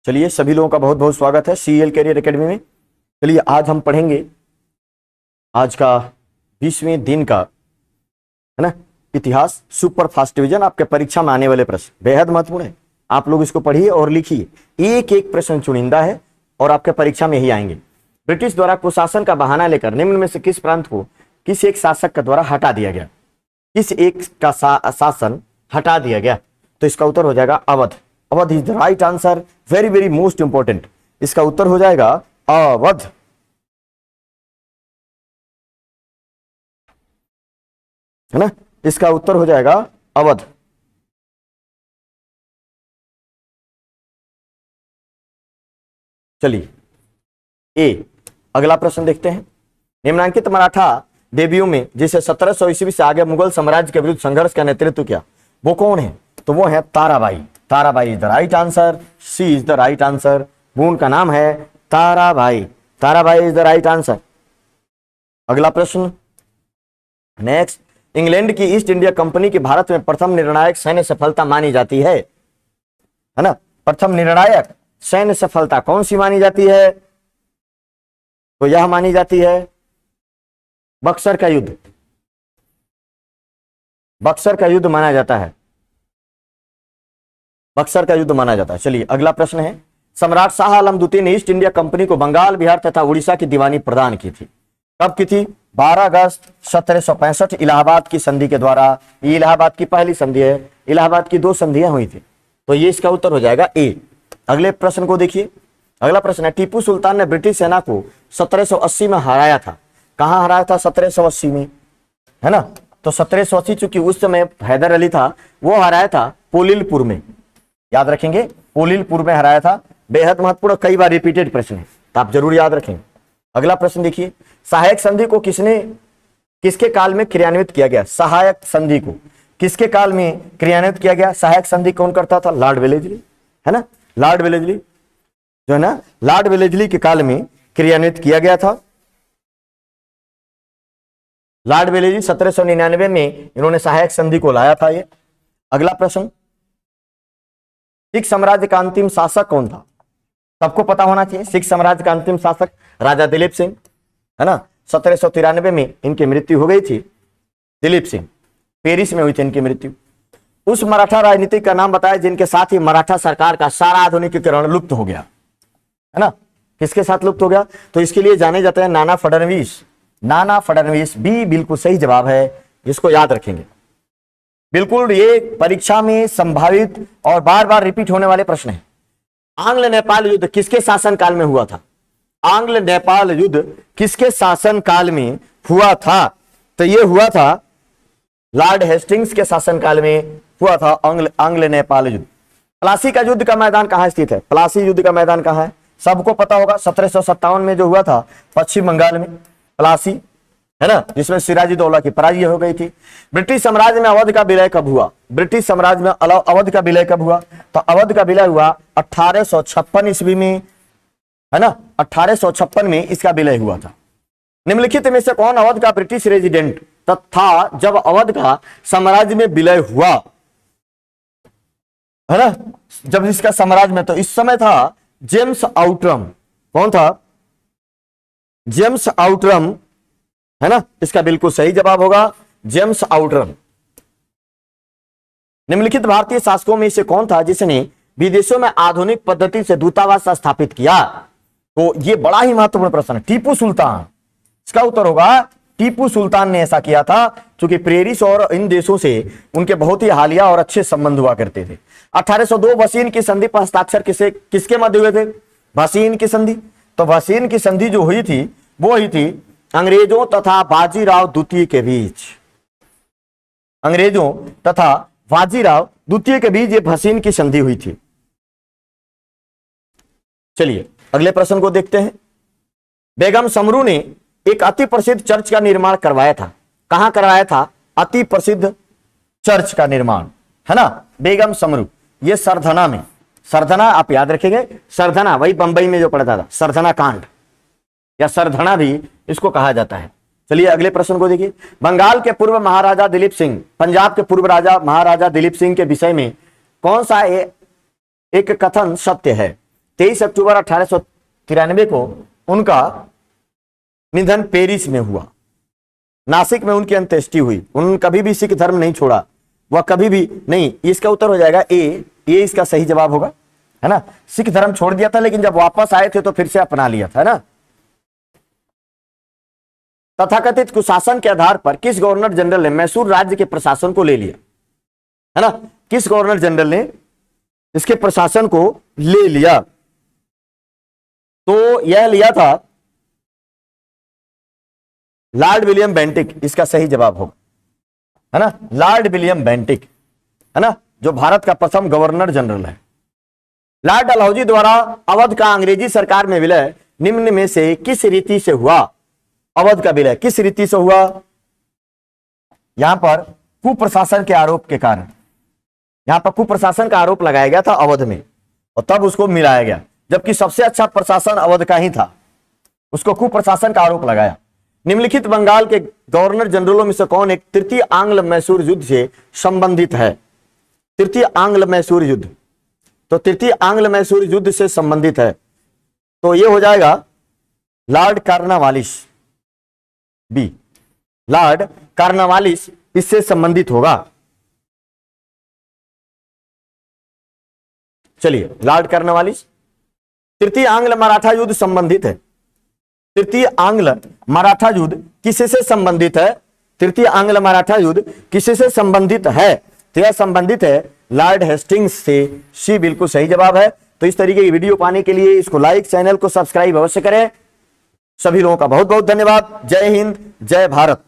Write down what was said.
चलिए सभी लोगों का बहुत बहुत स्वागत है सीएल कैरियर एकेडमी में। चलिए आज हम पढ़ेंगे आज का 20वें दिन का है ना इतिहास सुपर फास्ट डिवीजन। आपके परीक्षा में आने वाले प्रश्न बेहद महत्वपूर्ण है, आप लोग इसको पढ़िए और लिखिए। एक एक प्रश्न चुनिंदा है और आपके परीक्षा में ही आएंगे। ब्रिटिश द्वारा कुशासन का बहाना लेकर निम्न में से किस प्रांत को किस एक शासक के द्वारा हटा दिया गया? किस एक का शासन हटा दिया गया? तो इसका उत्तर हो जाएगा Awadh. Awadh is the right answer, very very most important. इसका उत्तर हो जाएगा अवध, है ना। इसका उत्तर हो जाएगा अवध। चलिए ए अगला प्रश्न देखते हैं। निम्नांकित मराठा देवियों में जिसे 1700 ईस्वी से आगे मुगल साम्राज्य के विरुद्ध संघर्ष का नेतृत्व किया वो कौन है? तो वो है Tarabai. Tarabai is the right answer, C is the right answer. वो उनका नाम है Tarabai. Tarabai is the right answer. अगला प्रश्न नेक्स्ट। इंग्लैंड की ईस्ट इंडिया कंपनी की भारत में प्रथम निर्णायक सैन्य सफलता मानी जाती है ना। प्रथम निर्णायक सैन्य सफलता कौन सी मानी जाती है? तो यह मानी जाती है बक्सर का युद्ध। बक्सर का युद्ध माना जाता है, बक्सर का युद्ध माना जाता है। चलिए अगला प्रश्न है। सम्राट शाह आलम द्वितीय ने ईस्ट इंडिया कंपनी को बंगाल, बिहार तथा उड़ीसा की दीवानी प्रदान की थी। कब की थी? 12 अगस्त 1765 इलाहाबाद की संधि के द्वारा। ये इलाहाबाद की पहली संधि है, इलाहाबाद की 2 संधियां हुई थी, तो ये इसका उत्तर हो जाएगा ए। अगले प्रश्न को देखिए। अगला प्रश्न है टीपू सुल्तान ने ब्रिटिश सेना को 1780 में हराया था। कहां हराया था? 1780 में, है ना। तो 1780 चूंकि उस समय हैदर अली था, वो हराया था पोलिलपुर में, याद रखेंगे, पोलिलपुर में हराया था। बेहद महत्वपूर्ण, कई बार रिपीटेड प्रश्न है, तो आप जरूर याद रखेंगे। अगला प्रश्न देखिए। सहायक संधि को किसके काल में क्रियान्वित किया गया? सहायक संधि को किसके काल में क्रियान्वित किया गया? सहायक संधि कौन करता था? लॉर्ड वेलेस्ली, है ना। लॉर्ड वेलेस्ली जो है ना, लॉर्ड वेलेस्ली के काल में क्रियान्वित किया गया था। लॉर्ड वेलेस्ली 1799 में इन्होंने सहायक संधि को लाया था ये। अगला प्रश्न। सिख साम्राज्य का अंतिम शासक कौन था? सबको पता होना चाहिए। सिख साम्राज्य का अंतिम शासक राजा दिलीप सिंह, है ना। 1793 में इनकी मृत्यु हो गई थी। दिलीप सिंह, पेरिस में हुई थी इनकी मृत्यु। उस मराठा राजनीतिक का नाम बताया जिनके साथ ही मराठा सरकार का सारा आधुनिकीकरण लुप्त हो गया, है ना। किसके साथ लुप्त हो गया? तो इसके लिए जाने जाते हैं नाना फडणवीस। नाना फडणवीस बी बिल्कुल सही जवाब है, जिसको याद रखेंगे। बिल्कुल ये परीक्षा में संभावित और बार बार रिपीट होने वाले प्रश्न है। आंग्ल नेपाल युद्ध किसके शासन काल में हुआ था? आंग्ल नेपाल युद्ध किसके शासन काल में हुआ था? तो ये हुआ था लॉर्ड हेस्टिंग्स के शासन काल में हुआ था आंग्ल नेपाल युद्ध। प्लासी का युद्ध का मैदान कहां स्थित है? प्लासी युद्ध का मैदान कहां है? सबको पता होगा, 1757 में जो हुआ था पश्चिम बंगाल में प्लासी, है ना, जिसमें सिराजुद्दौला की पराजय हो गई थी। ब्रिटिश साम्राज्य में अवध का विलय कब हुआ? ब्रिटिश साम्राज्य में अवध का विलय कब हुआ? तो अवध का विलय हुआ 1856 ईस्वी में, है ना। 1856 में इसका विलय हुआ था। निम्नलिखित में से कौन अवध का ब्रिटिश रेजिडेंट तथा जब अवध का साम्राज्य में विलय हुआ, है ना, जब इसका साम्राज्य में, तो इस समय था जेम्स आउटरम। कौन था? जेम्स आउटरम, है ना। इसका बिल्कुल सही जवाब होगा जेम्स आउटरम। निम्नलिखित भारतीय शासकों में से कौन था जिसने विदेशों में आधुनिक पद्धति से दूतावास स्थापित किया? तो ये बड़ा ही महत्वपूर्ण प्रश्न है। टीपू सुल्तान, इसका उत्तर होगा टीपू सुल्तान ने ऐसा किया था क्योंकि पेरिस और इन देशों से उनके बहुत ही हालिया और अच्छे संबंध हुआ करते थे। 1802 वसीन की संधि पर हस्ताक्षर किसके मध्य हुए थे? वसीन की संधि। तो वसीन की संधि जो हुई थी वो हुई थी अंग्रेजों तथा बाजीराव द्वितीय के बीच। अंग्रेजों तथा बाजीराव द्वितीय के बीच ये वसीन की संधि हुई थी। चलिए अगले प्रश्न को देखते हैं। बेगम समरू ने एक अति प्रसिद्ध चर्च का निर्माण करवाया था। कहां करवाया था? अति प्रसिद्ध चर्च का निर्माण, है ना, बेगम समरू। ये सरधना में, सरधना आप याद रखेंगे, सरधना वही बंबई में जो पढ़ता था, सरधना कांड या सरधना भी इसको कहा जाता है। चलिए अगले प्रश्न को देखिए। बंगाल के पूर्व महाराजा दिलीप सिंह, पंजाब के पूर्व राजा महाराजा दिलीप सिंह के विषय में कौन सा एक कथन सत्य है? 23 अक्टूबर 1893 को उनका निधन पेरिस में हुआ। नासिक में उनकी अंत्येष्टि हुई। उन्होंने कभी भी सिख धर्म नहीं छोड़ा, वह कभी भी नहीं। इसका उत्तर हो जाएगा ए, ये इसका सही जवाब होगा, है ना। सिख धर्म छोड़ दिया था, लेकिन जब वापस आए थे तो फिर से अपना लिया था, है ना। तथाकथित कुशासन के आधार पर किस गवर्नर जनरल ने मैसूर राज्य के प्रशासन को ले लिया, है ना। किस गवर्नर जनरल ने इसके प्रशासन को ले लिया? तो यह लिया था लॉर्ड विलियम बेंटिक, इसका सही जवाब होगा, है ना। लॉर्ड विलियम बेंटिक, है ना, जो भारत का प्रथम गवर्नर जनरल है। लॉर्ड डलहौजी द्वारा अवध का अंग्रेजी सरकार में विलय निम्न में से किस रीति से हुआ? अवध का विलय किस रीति से हुआ? यहां पर कुप्रशासन के आरोप के कारण, यहां पर कुप्रशासन का आरोप लगाया गया था अवध में, और तब उसको मिलाया गया, जबकि सबसे अच्छा प्रशासन अवध का ही था, उसको कुप्रशासन का आरोप लगाया। निम्नलिखित बंगाल के गवर्नर जनरलों में से कौन एक तृतीय आंग्ल मैसूर युद्ध से संबंधित है? तृतीय आंग्ल मैसूर युद्ध, तो तृतीय आंग्ल मैसूर युद्ध से संबंधित है, तो यह हो जाएगा Lord Cornwallis, B, Lord Cornwallis इससे संबंधित होगा। चलिए, लॉर्ड कार्नवालिस। तृतीय आंग्ल मराठा युद्ध संबंधित है। तृतीय आंग्ल मराठा युद्ध किससे संबंधित है? तृतीय आंग्ल मराठा युद्ध किससे संबंधित है? तो यह संबंधित है लॉर्ड हेस्टिंग्स से। सी बिल्कुल सही जवाब है। तो इस तरीके की वीडियो पाने के लिए इसको लाइक, चैनल को सब्सक्राइब अवश्य करें। सभी लोगों का बहुत बहुत धन्यवाद। जय हिंद, जय भारत।